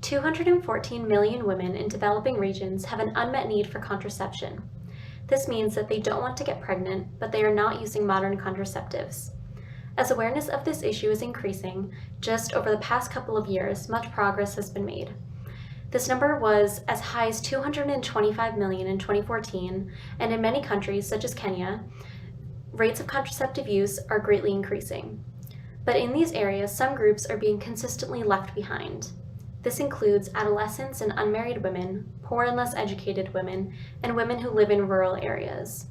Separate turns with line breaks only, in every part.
214 million women in developing regions have an unmet need for contraception. This means that they don't want to get pregnant, but they are not using modern contraceptives. As awareness of this issue is increasing, just over the past couple of years, much progress has been made. This number was as high as 225 million in 2014, and in many countries, such as Kenya, rates of contraceptive use are greatly increasing. But in these areas, some groups are being consistently left behind. This includes adolescents and unmarried women, poor and less educated women, and women who live in rural areas.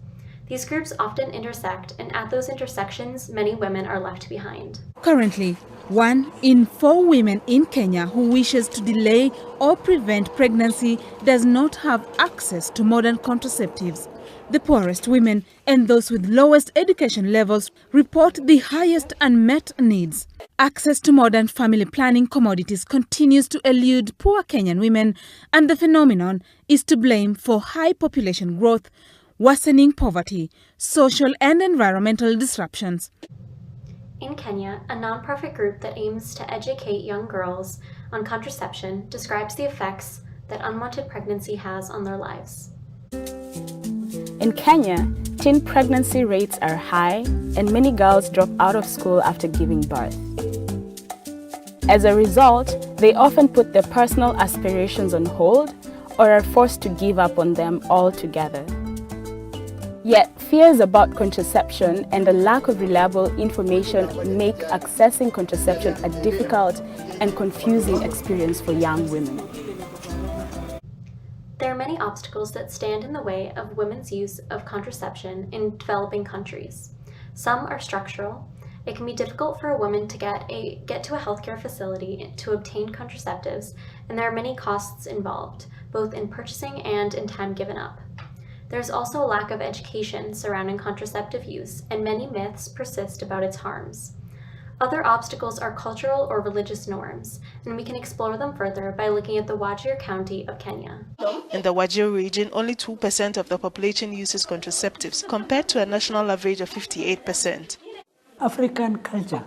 These groups often intersect, and at those intersections, many women are left behind.
Currently, 1 in 4 women in Kenya who wishes to delay or prevent pregnancy does not have access to modern contraceptives. The poorest women and those with lowest education levels report the highest unmet needs. Access to modern family planning commodities continues to elude poor Kenyan women, and the phenomenon is to blame for high population growth, worsening poverty, social and environmental disruptions.
In Kenya, a nonprofit group that aims to educate young girls on contraception describes the effects that unwanted pregnancy has on their lives.
In Kenya, teen pregnancy rates are high, and many girls drop out of school after giving birth. As a result, they often put their personal aspirations on hold or are forced to give up on them altogether. Yet, fears about contraception and a lack of reliable information make accessing contraception a difficult and confusing experience for young women.
There are many obstacles that stand in the way of women's use of contraception in developing countries. Some are structural. It can be difficult for a woman to get to a healthcare facility to obtain contraceptives, and there are many costs involved, both in purchasing and in time given up. There's also a lack of education surrounding contraceptive use, and many myths persist about its harms. Other obstacles are cultural or religious norms, and we can explore them further by looking at the Wajir County of Kenya.
In the Wajir region, only 2% of the population uses contraceptives, compared to a national average of 58%.
African culture,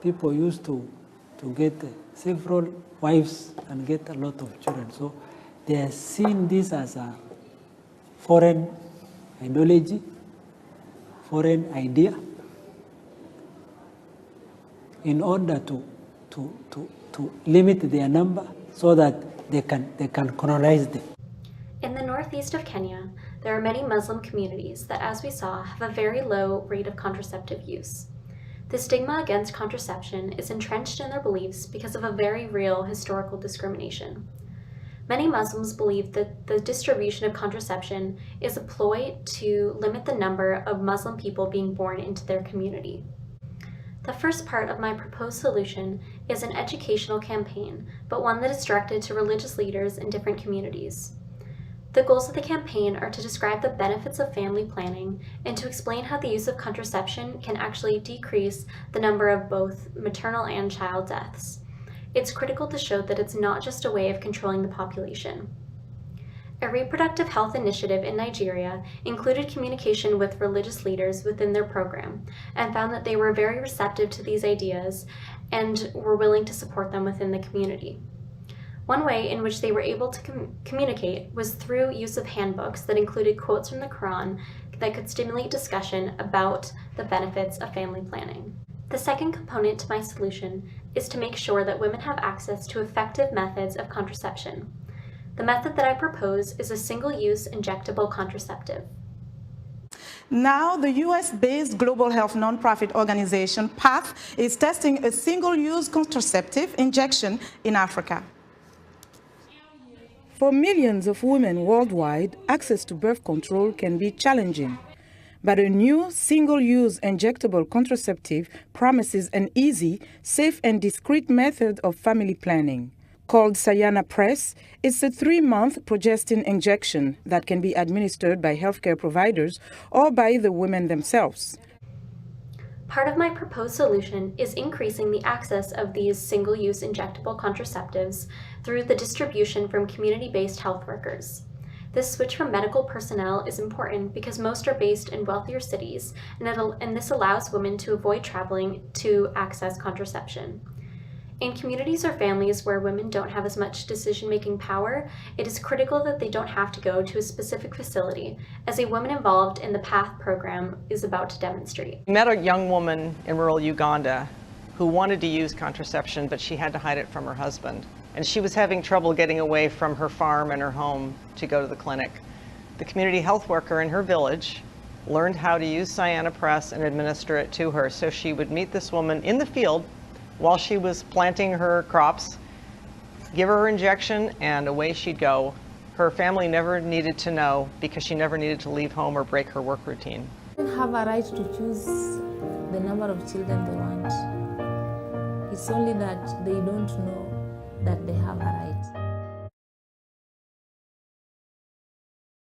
people used to get several wives and get a lot of children. So they are seeing this as a foreign ideology, foreign idea, in order to limit their number so that they can colonize them.
In the northeast of Kenya, there are many Muslim communities that, as we saw, have a very low rate of contraceptive use. The stigma against contraception is entrenched in their beliefs because of a very real historical discrimination. Many Muslims believe that the distribution of contraception is a ploy to limit the number of Muslim people being born into their community. The first part of my proposed solution is an educational campaign, but one that is directed to religious leaders in different communities. The goals of the campaign are to describe the benefits of family planning and to explain how the use of contraception can actually decrease the number of both maternal and child deaths. It's critical to show that it's not just a way of controlling the population. A reproductive health initiative in Nigeria included communication with religious leaders within their program and found that they were very receptive to these ideas and were willing to support them within the community. One way in which they were able to communicate was through use of handbooks that included quotes from the Quran that could stimulate discussion about the benefits of family planning. The second component to my solution is to make sure that women have access to effective methods of contraception. The method that I propose is a single-use injectable contraceptive.
Now, the US-based global health nonprofit organization PATH is testing a single-use contraceptive injection in Africa.
For millions of women worldwide, access to birth control can be challenging. But a new single-use injectable contraceptive promises an easy, safe and discreet method of family planning. Called Sayana Press, it's a 3-month progestin injection that can be administered by healthcare providers or by the women themselves.
Part of my proposed solution is increasing the access of these single-use injectable contraceptives through the distribution from community-based health workers. This switch from medical personnel is important because most are based in wealthier cities, and this allows women to avoid traveling to access contraception. In communities or families where women don't have as much decision-making power, it is critical that they don't have to go to a specific facility, as a woman involved in the PATH program is about to demonstrate.
We met a young woman in rural Uganda who wanted to use contraception, but she had to hide it from her husband. And she was having trouble getting away from her farm and her home to go to the clinic. The community health worker in her village learned how to use cyanopress and administer it to her. So she would meet this woman in the field while she was planting her crops, give her her injection, and away she'd go. Her family never needed to know because she never needed to leave home or break her work routine.
Women have a right to choose the number of children they want. It's only that they don't know that they have a right.